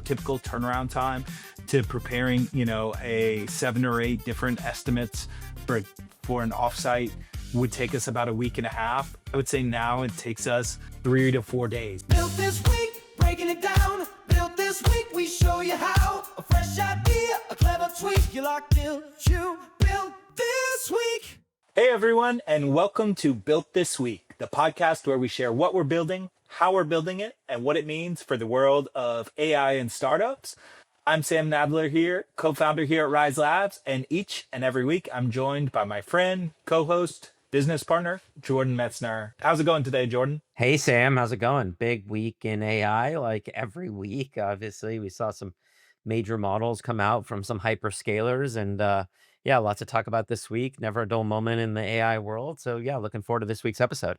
typical turnaround time to preparing, a 7 or 8 different estimates for an offsite would take us about a week and a half. I would say now it takes us 3 to 4 days. Built this week, breaking it down. Built this week, we show you how. A fresh idea, a clever tweak. You locked in, you built this week. Hey everyone, and welcome to Built This Week, the podcast where we share what we're building, how we're building it, and what it means for the world of AI and startups. I'm Sam Nadler here, co-founder here at Rise Labs, and each and every week I'm joined by my friend, co-host, business partner, Jordan Metzner. How's it going today, Jordan? Hey, Sam, how's it going? Big week in AI, like every week. Obviously, we saw some major models come out from some hyperscalers, and yeah, lots to talk about this week. Never a dull moment in the AI world. So yeah, looking forward to this week's episode.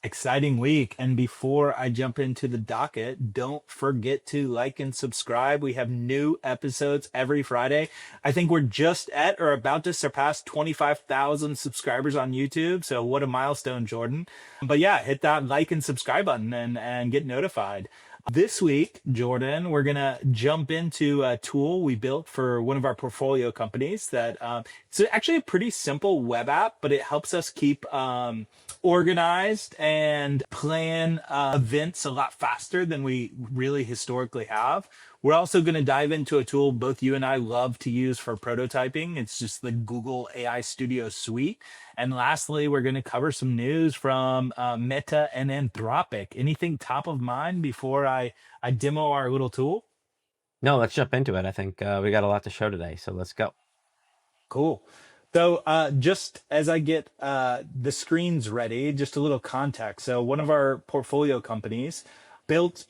Exciting week. And before I jump into the docket, don't forget to like and subscribe. We have new episodes every Friday. I think we're just at or about to surpass 25,000 subscribers on YouTube. So what a milestone, Jordan. But yeah, hit that like and subscribe button and get notified. This week, Jordan, we're going to jump into a tool we built for one of our portfolio companies that it's actually a pretty simple web app, but it helps us keep organized and plan events a lot faster than we really historically have. We're also going to dive into a tool both you and I love to use for prototyping. It's just the Google AI Studio Suite. And lastly, we're going to cover some news from Meta and Anthropic. Anything top of mind before I demo our little tool? No, let's jump into it. I think we got a lot to show today, so let's go. Cool. So just as I get the screens ready, just a little context. So one of our portfolio companies built,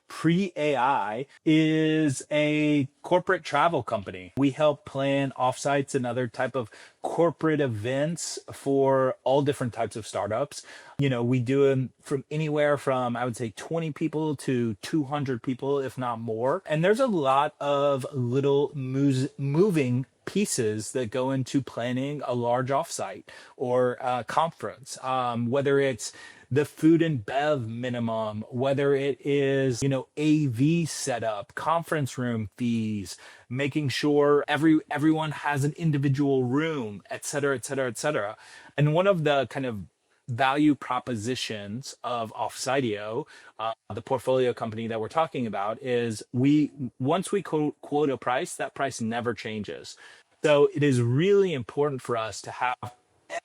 pre-AI is a corporate travel company. We help plan offsites and other type of corporate events for all different types of startups. We do them from anywhere from, I would say, 20 people to 200 people, if not more. And there's a lot of little moving pieces that go into planning a large offsite or a conference, whether it's the food and bev minimum, whether it is, AV setup, conference room fees, making sure everyone has an individual room, et cetera, et cetera, et cetera. And one of the kind of value propositions of Offsiteio, the portfolio company that we're talking about, is once we quote a price, that price never changes. So it is really important for us to have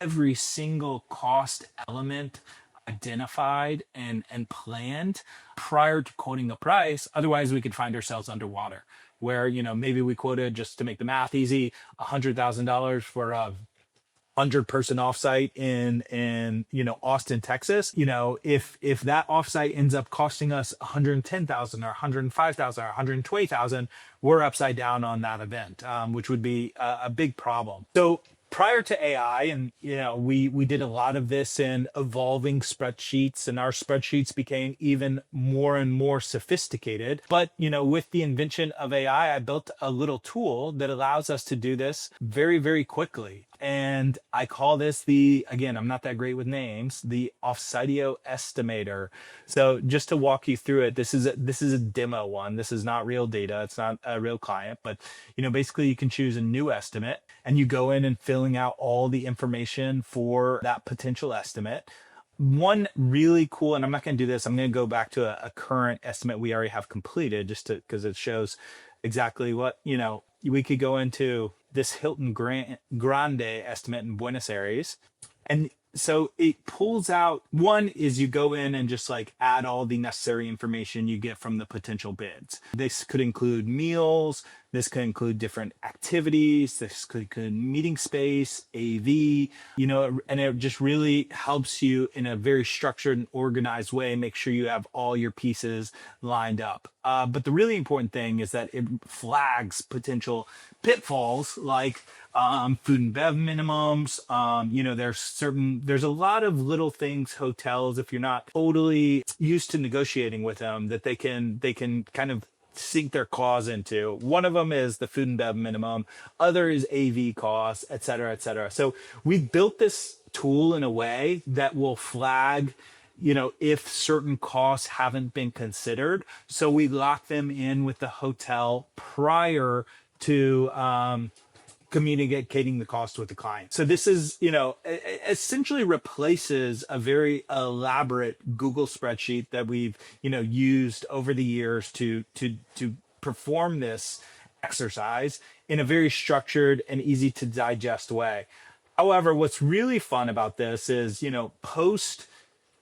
every single cost element identified and planned prior to quoting the price. Otherwise, we could find ourselves underwater where, maybe we quoted, just to make the math easy, $100,000 for a 100-person offsite in Austin, Texas. If that offsite ends up costing us 110,000 or 105,000 or 120,000, we're upside down on that event, which would be a big problem. So prior to AI, and we did a lot of this in evolving spreadsheets, and our spreadsheets became even more and more sophisticated. But with the invention of AI, I built a little tool that allows us to do this very, very quickly. And I call this again, I'm not that great with names, the Offsiteio estimator. So just to walk you through it, this is a demo one. This is not real data. It's not a real client, but basically you can choose a new estimate and you go in and filling out all the information for that potential estimate. One really cool, and I'm not going to do this, I'm going to go back to a current estimate we already have completed because it shows exactly what, we could go into this Hilton Grande estimate in Buenos Aires. And so it pulls out, one is you go in and just add all the necessary information you get from the potential bids. This could include meals. This could include different activities. This could include meeting space, AV, and it just really helps you in a very structured and organized way, make sure you have all your pieces lined up. But the really important thing is that it flags potential pitfalls like food and bev minimums. There's a lot of little things, hotels, if you're not totally used to negotiating with them, that they can kind of sink their claws into. One of them is the food and bev minimum. Other is AV costs, et cetera, et cetera. So we built this tool in a way that will flag if certain costs haven't been considered. So we lock them in with the hotel prior to communicating the cost with the client. So this is, essentially replaces a very elaborate Google spreadsheet that we've, used over the years to perform this exercise in a very structured and easy to digest way. However, what's really fun about this is, post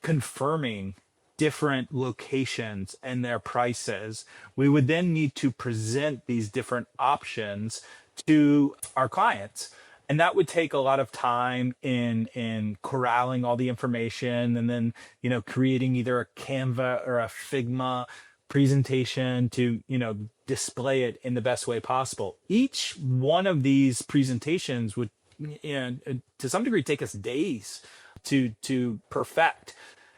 confirming different locations and their prices, we would then need to present these different options to our clients. And that would take a lot of time in corralling all the information and then, creating either a Canva or a Figma presentation to, display it in the best way possible. Each one of these presentations would, to some degree, take us days to perfect.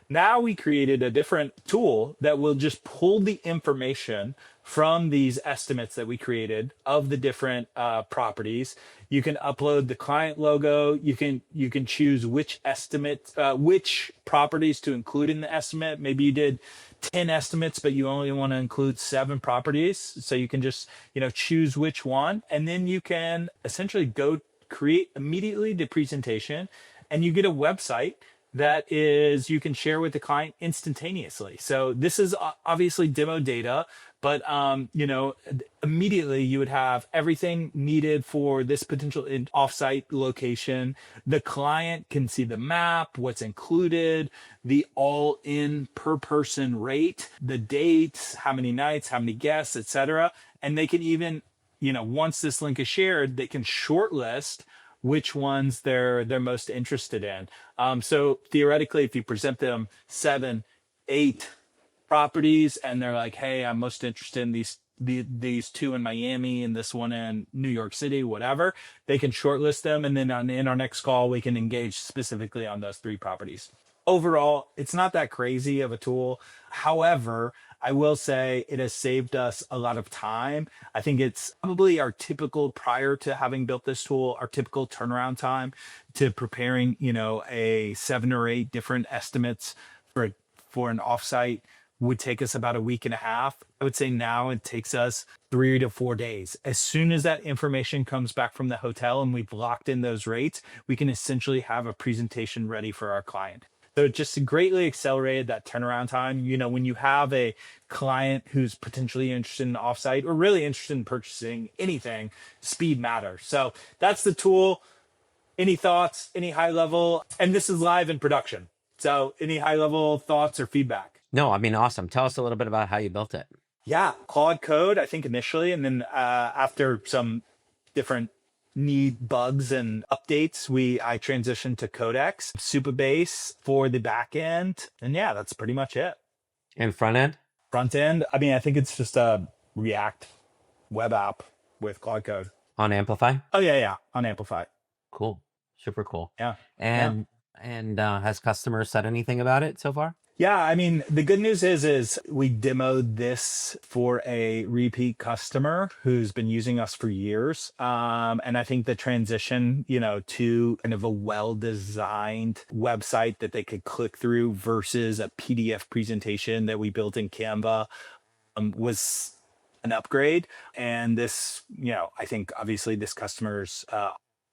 Now we created a different tool that will just pull the information from these estimates that we created of the different properties. You can upload the client logo. You can choose which estimate, which properties to include in the estimate. Maybe you did 10 estimates, but you only want to include 7 properties. So you can just, choose which one, and then you can essentially go create immediately the presentation, and you get a website that is you can share with the client instantaneously. So this is obviously demo data, but immediately you would have everything needed for this potential offsite location. The client can see the map, what's included, the all-in per person rate, the dates, how many nights, how many guests, etc. And they can even, once this link is shared, they can shortlist which ones they're most interested in. So theoretically, if you present them 7, 8 properties, and they're like, "Hey, I'm most interested in these 2 in Miami and this one in New York City," whatever, they can shortlist them, and then in our next call, we can engage specifically on those 3 properties. Overall, it's not that crazy of a tool. However, I will say it has saved us a lot of time. I think it's probably our typical, prior to having built this tool, our typical turnaround time to preparing, a 7 or 8 different estimates for an offsite would take us about a week and a half. I would say now it takes us 3 to 4 days. As soon as that information comes back from the hotel and we've locked in those rates, we can essentially have a presentation ready for our client. So it just greatly accelerated that turnaround time. When you have a client who's potentially interested in offsite or really interested in purchasing anything, speed matters. So that's the tool. Any thoughts, any high level? And this is live in production. So any high level thoughts or feedback? No, I mean, awesome. Tell us a little bit about how you built it. Yeah, Claude Code, I think initially, and then after some different bugs and updates, I transitioned to Codex, Supabase for the back end, and yeah, that's pretty much it. And front end? Front end, I mean, I think it's just a React web app with Claude Code. On Amplify? Oh yeah, on Amplify. Cool. Super cool. Yeah. And has customers said anything about it so far? Yeah, I mean, the good news is we demoed this for a repeat customer who's been using us for years. And I think the transition, to kind of a well-designed website that they could click through versus a PDF presentation that we built in Canva was an upgrade. And this, I think obviously this customer's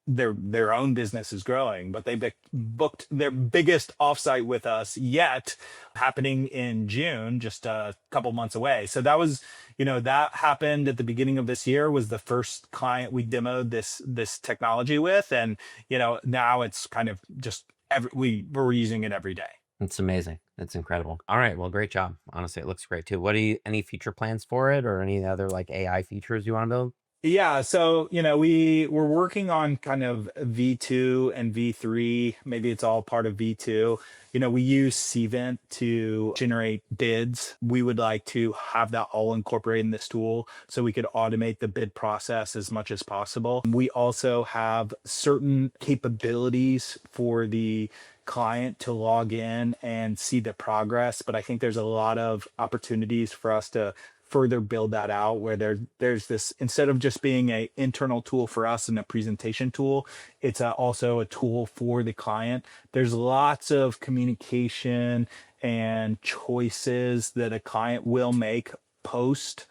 their own business is growing, but they booked their biggest offsite with us yet, happening in June, just a couple months away. So that was, that happened at the beginning of this year, was the first client we demoed this technology with, and now it's kind of just we're using it every day. It's amazing. It's incredible. All right, well, great job. Honestly, it looks great too. Any future plans for it, or any other like AI features you want to build? Yeah, so we're working on kind of V2 and V3. Maybe it's all part of V2. We use Cvent to generate bids. We would like to have that all incorporated in this tool so we could automate the bid process as much as possible. We also have certain capabilities for the client to log in and see the progress, but I think there's a lot of opportunities for us to further build that out where there's this, instead of just being a internal tool for us and a presentation tool, it's also a tool for the client. There's lots of communication and choices that a client will make post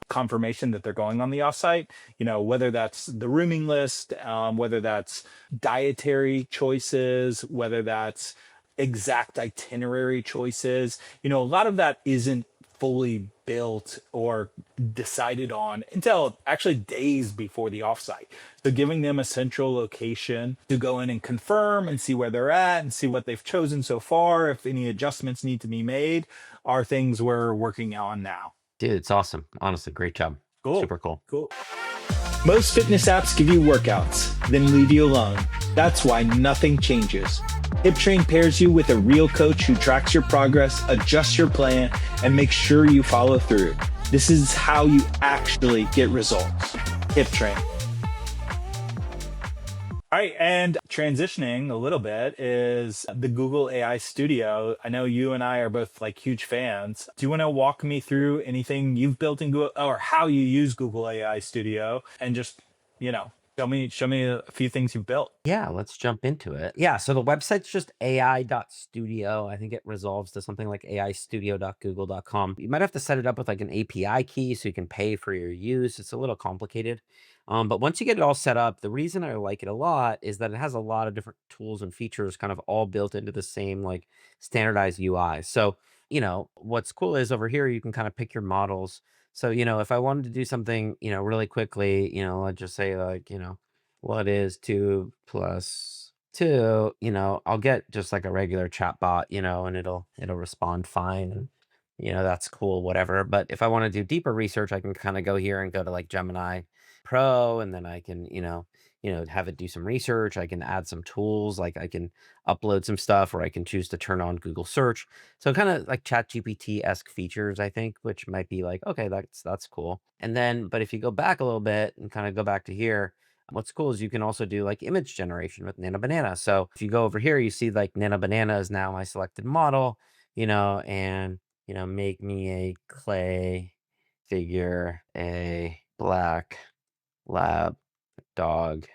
confirmation that they're going on the offsite, whether that's the rooming list, whether that's dietary choices, whether that's exact itinerary choices. A lot of that isn't fully built or decided on until actually days before the offsite. So giving them a central location to go in and confirm and see where they're at and see what they've chosen so far, if any adjustments need to be made, are things we're working on now. Dude, it's awesome. Honestly, great job. Cool. Super cool. Cool. Most fitness apps give you workouts, then leave you alone. That's why nothing changes. HipTrain pairs you with a real coach who tracks your progress, adjusts your plan, and makes sure you follow through. This is how you actually get results. HipTrain. All right, and transitioning a little bit is the Google AI Studio. I know you and I are both like huge fans. Do you want to walk me through anything you've built in Google, or how you use Google AI Studio, and just, show me a few things you've built? Yeah, let's jump into it. Yeah, so the website's just ai.studio. I think it resolves to something like aistudio.google.com. You might have to set it up with like an API key so you can pay for your use. It's a little complicated. But once you get it all set up, the reason I like it a lot is that it has a lot of different tools and features kind of all built into the same like standardized UI. So, what's cool is over here, you can kind of pick your models. So, if I wanted to do something, really quickly, let's just say like, what is 2 plus 2? I'll get just like a regular chat bot, and it'll respond fine. And, that's cool, whatever. But if I want to do deeper research, I can kind of go here and go to like Gemini Pro, and then I can, have it do some research. I can add some tools, like I can upload some stuff, or I can choose to turn on Google search. So kind of like chat GPT-esque features, I think, which might be like, okay, that's cool. And then, but if you go back a little bit and kind of go back to here, what's cool is you can also do like image generation with Nano Banana. So if you go over here, you see like Nano Banana is now my selected model, and, make me a clay figure, a black lab dog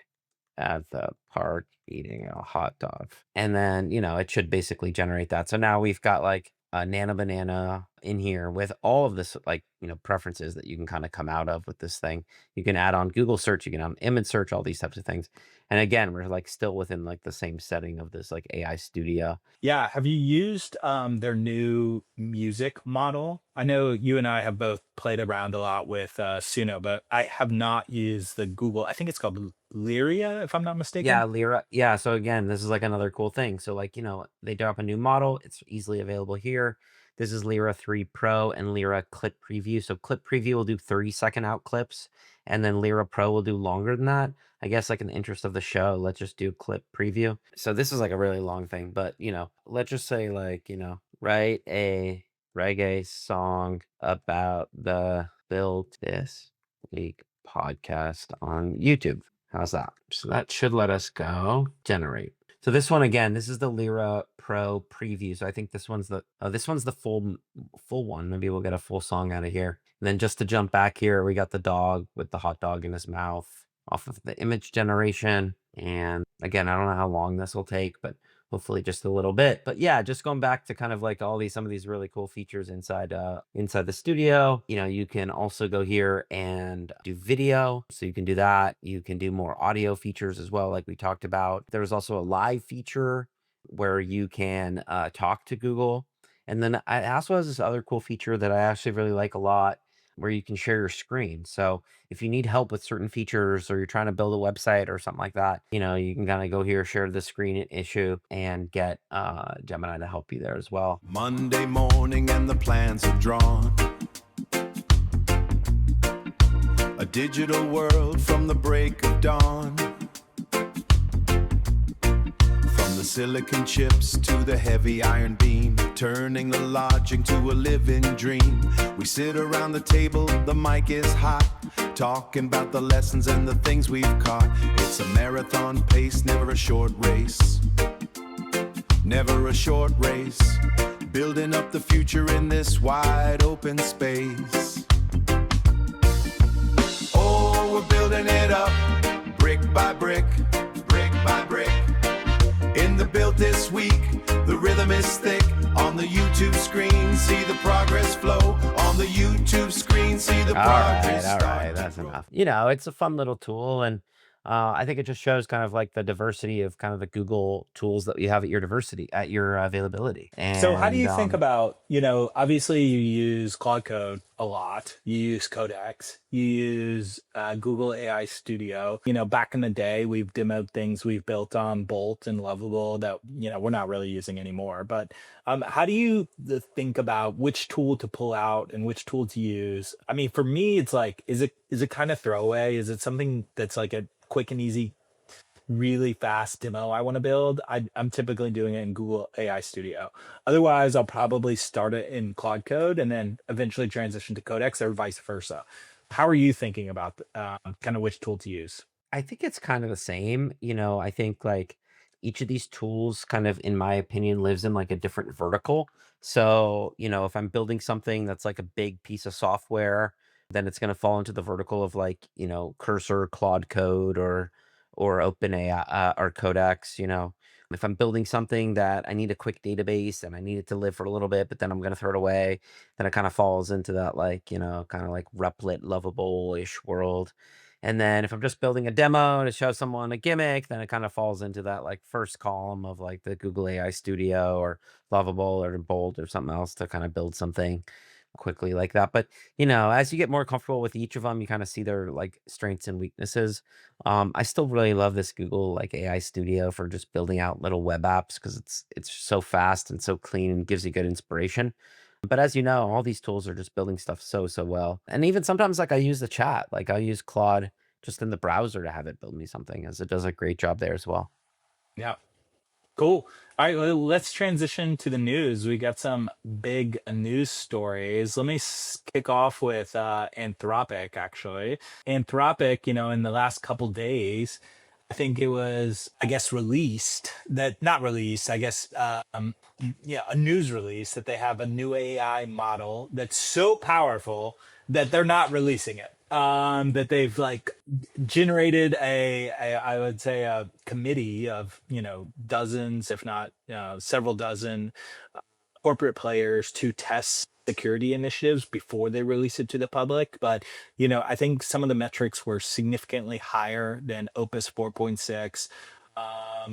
at the park eating a hot dog. And then, it should basically generate that. So now we've got like a Nano Banana in here with all of this, like, preferences that you can kind of come out of with this thing. You can add on Google search, you can on image search, all these types of things. And again, we're like still within like the same setting of this like AI studio. Yeah. Have you used their new music model? I know you and I have both played around a lot with Suno, but I have not used the Google. I think it's called Lyria, if I'm not mistaken. Yeah, Lyra. Yeah. So again, this is like another cool thing. So like, they drop a new model. It's easily available here. This is Lyra 3 Pro and Lyra Clip Preview. So Clip Preview will do 30-second out clips, and then Lyra Pro will do longer than that. I guess like in the interest of the show, let's just do Clip Preview. So this is like a really long thing, but let's just say like, write a reggae song about the Build This Week podcast on YouTube. How's that? So that should let us go generate. So this one, again, this is the Lyra Pro preview. So I think this one's the full one. Maybe we'll get a full song out of here. And then just to jump back here, we got the dog with the hot dog in his mouth off of the image generation. And again, I don't know how long this will take, but hopefully just a little bit. But yeah, just going back to kind of like some of these really cool features inside the studio. You can also go here and do video. So you can do that. You can do more audio features as well, like we talked about. There's also a live feature where you can talk to Google. And then it also has this other cool feature that I actually really like a lot, where you can share your screen. So if you need help with certain features, or you're trying to build a website or something like that, you can kind of go here, share the screen issue, and get Gemini to help you there as well. Monday morning and the plans are drawn. A digital world from the break of dawn. From the silicon chips to the heavy iron beam, turning the logic to a living dream. We sit around the table, the mic is hot, talking about the lessons and the things we've caught. It's a marathon pace, never a short race. Never a short race. Building up the future in this wide open space. brick, brick by brick. In the build this week, the rhythm is thick. On the YouTube screen, see the progress flow. On the YouTube screen, see the progress All start right, to that's grow. enough. It's a fun little tool, and I think it just shows kind of like the diversity of kind of the Google tools that you have at your availability. So how do And you think about, obviously you use Claude Code a lot, you use Codex, you use Google AI Studio. Back in the day, we've demoed things we've built on Bolt and Lovable that, we're not really using anymore. But how do you think about which tool to pull out and which tool to use? I mean, for me, it's like, is it kind of throwaway? Is it something that's like a quick and easy really fast demo I want to build, I'm typically doing it in Google AI Studio. Otherwise, I'll probably start it in Claude Code and then eventually transition to Codex or vice versa. How are you thinking about kind of which tool to use? I think it's kind of the same. I think like each of these tools kind of, in my opinion, lives in like a different vertical. So, if I'm building something that's like a big piece of software, then it's going to fall into the vertical of like, Cursor, Claude Code, or OpenAI or Codex. If I'm building something that I need a quick database and I need it to live for a little bit, but then I'm going to throw it away, then it kind of falls into that like, kind of like Replit, Lovable-ish world. And then if I'm just building a demo to show someone a gimmick, then it kind of falls into that like first column of like the Google AI Studio or Lovable or Bolt or something else to kind of build something quickly like that. But as you get more comfortable with each of them, you kind of see their like strengths and weaknesses. I still really love this Google like AI Studio for just building out little web apps because it's so fast and so clean and gives you good inspiration. But as you know, all these tools are just building stuff so well. And even sometimes like I use the chat, like I'll use Claude just in the browser to have it build me something, as it does a great job there as well. Yeah. Cool. All right, well, let's transition to the news. We got some big news stories. Let me kick off with Anthropic, actually. Anthropic, in the last couple days, I think it was, I guess, released that, not released, I guess, yeah, a news release that they have a new AI model that's so powerful that they're not releasing it. That they've like generated I would say a committee of dozens, if not several dozen corporate players to test security initiatives before they release it to the public. But I think some of the metrics were significantly higher than Opus 4.6.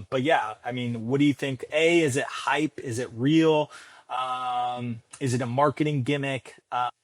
But yeah, I mean, what do you think? Is it hype? Is it real? Is it a marketing gimmick?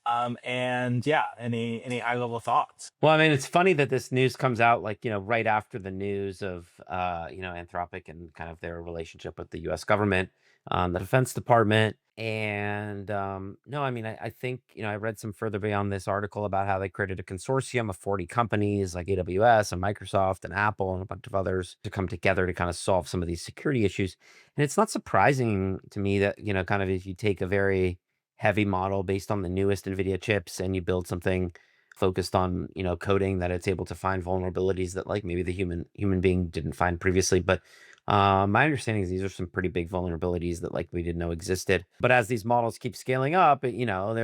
And yeah, any high level thoughts? Well, I mean, it's funny that this news comes out like, right after the news of, Anthropic and kind of their relationship with the US government, the Defense Department. And no, I mean, I think, I read some further beyond this article about how they created a consortium of 40 companies like AWS and Microsoft and Apple and a bunch of others to come together to kind of solve some of these security issues. And it's not surprising to me that, kind of if you take a very heavy model based on the newest NVIDIA chips and you build something focused on coding, that it's able to find vulnerabilities that like maybe the human being didn't find previously. But my understanding is these are some pretty big vulnerabilities that like we didn't know existed. But as these models keep scaling up, they're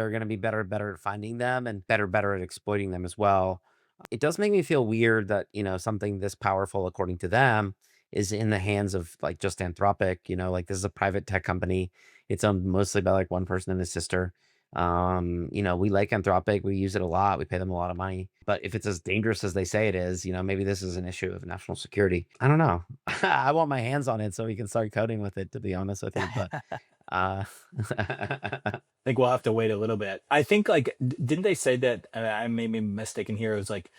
going to be better at finding them and better at exploiting them as well. It does make me feel weird that something this powerful according to them is in the hands of like just Anthropic. Like this is a private tech company. It's owned mostly by like one person and his sister. We like Anthropic, we use it a lot, we pay them a lot of money. But if it's as dangerous as they say it is, maybe this is an issue of national security. I don't know. I want my hands on it so we can start coding with it, to be honest with you. But uh I think we'll have to wait a little bit. I think like didn't they say that I may be mistaken here, it was like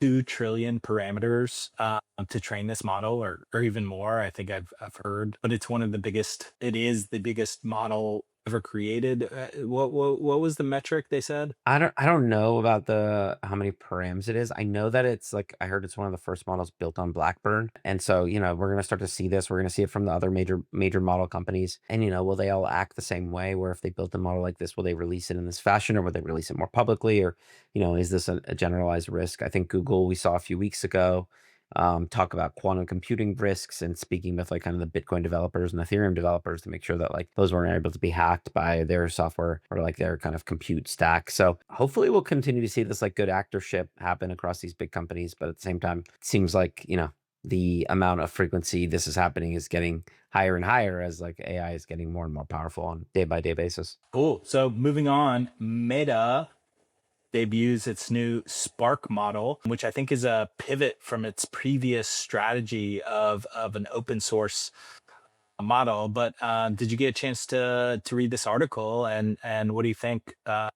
2 trillion parameters to train this model or even more. I think I've heard, but it's one of the biggest, it is the biggest model ever created. What was the metric they said? I don't know about the how many params it is. I know that it's like I heard it's one of the first models built on Blackbird. And so, we're gonna start to see this. We're gonna see it from the other major model companies. And will they all act the same way? Where if they built a model like this, will they release it in this fashion or will they release it more publicly? Or, is this a generalized risk? I think Google we saw a few weeks ago talk about quantum computing risks and speaking with like kind of the Bitcoin developers and Ethereum developers to make sure that like those weren't able to be hacked by their software or like their kind of compute stack. So hopefully we'll continue to see this like good actorship happen across these big companies. But at the same time, it seems like, the amount of frequency this is happening is getting higher and higher as like AI is getting more and more powerful on day by day basis. Cool. So moving on, Meta debuts its new Spark model, which I think is a pivot from its previous strategy of an open source model. But did you get a chance to read this article, and what do you think of,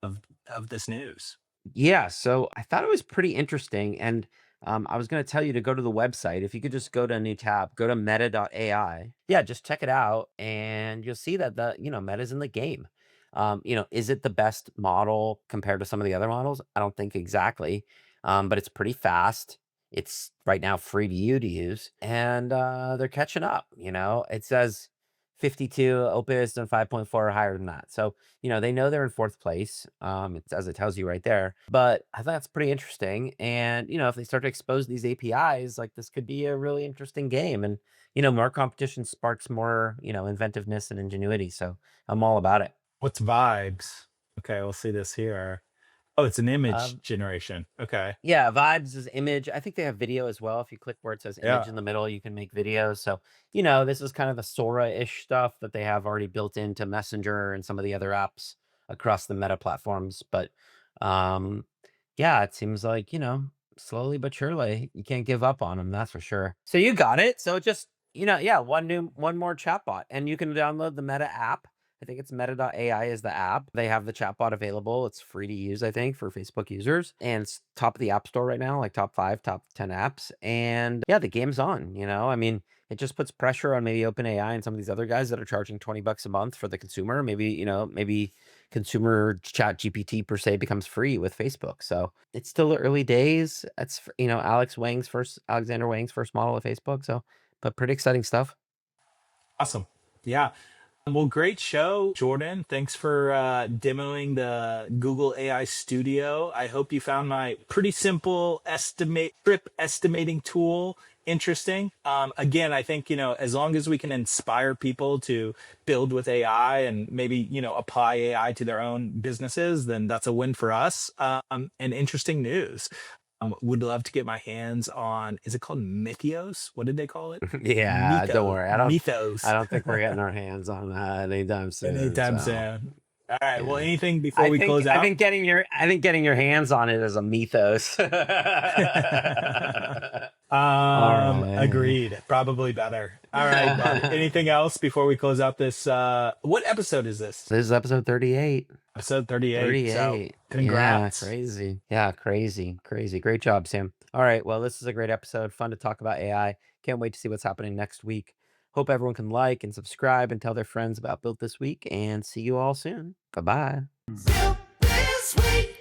of of this news? Yeah, so I thought it was pretty interesting. And I was going to tell you to go to the website. If you could just go to a new tab, go to meta.ai. Yeah, just check it out. And you'll see that Meta's in the game. Is it the best model compared to some of the other models? I don't think exactly. But it's pretty fast. It's right now free to you to use. And they're catching up. It says 52 Opus and 5.4 are higher than that. So they know they're in fourth place, as it tells you right there. But I thought that's pretty interesting. And, if they start to expose these APIs, like this could be a really interesting game. And, more competition sparks more, inventiveness and ingenuity. So I'm all about it. What's vibes? Okay, we'll see this here. Oh, it's an image Um, generation. Okay. Yeah, Vibes is image. I think they have video as well. If you click where it says image Yeah. in the middle, you can make videos. So, this is kind of the Sora-ish stuff that they have already built into Messenger and some of the other apps across the Meta platforms. But um, yeah, it seems like, slowly but surely, you can't give up on them, that's for sure. So you got it. So just, yeah, one more chatbot, and you can download the Meta app. I think it's meta.ai is the app. They have the chatbot available. It's free to use, I think, for Facebook users. And it's top of the App Store right now, like top 5, top 10 apps. And yeah, the game's on, I mean, it just puts pressure on maybe OpenAI and some of these other guys that are charging $20 a month for the consumer. Maybe consumer chat GPT per se becomes free with Facebook. So it's still early days. That's, Alexander Wang's first model of Facebook. So, but pretty exciting stuff. Awesome. Yeah. Well, great show, Jordan. Thanks for demoing the Google AI Studio. I hope you found my pretty simple trip estimating tool interesting. Again, I think, as long as we can inspire people to build with AI and maybe, apply AI to their own businesses, then that's a win for us. And interesting news. Would love to get my hands on, is it called Mythos? What did they call it? Yeah, don't worry. I Mythos. don't think we're getting our hands on that anytime soon. Anytime So soon. All right. Well, yeah. anything before we close I out? think getting your hands on it is a mythos. All right. Agreed. Probably better. All right, bud. Anything else before we close out this? What episode is this? This is episode 38. Episode 38. 38. So, congrats. Yeah, crazy. Yeah, crazy. Great job, Sam. All right. Well, this is a great episode. Fun to talk about AI. Can't wait to see what's happening next week. Hope everyone can like and subscribe and tell their friends about Built This Week, and see you all soon. Bye-bye. This week.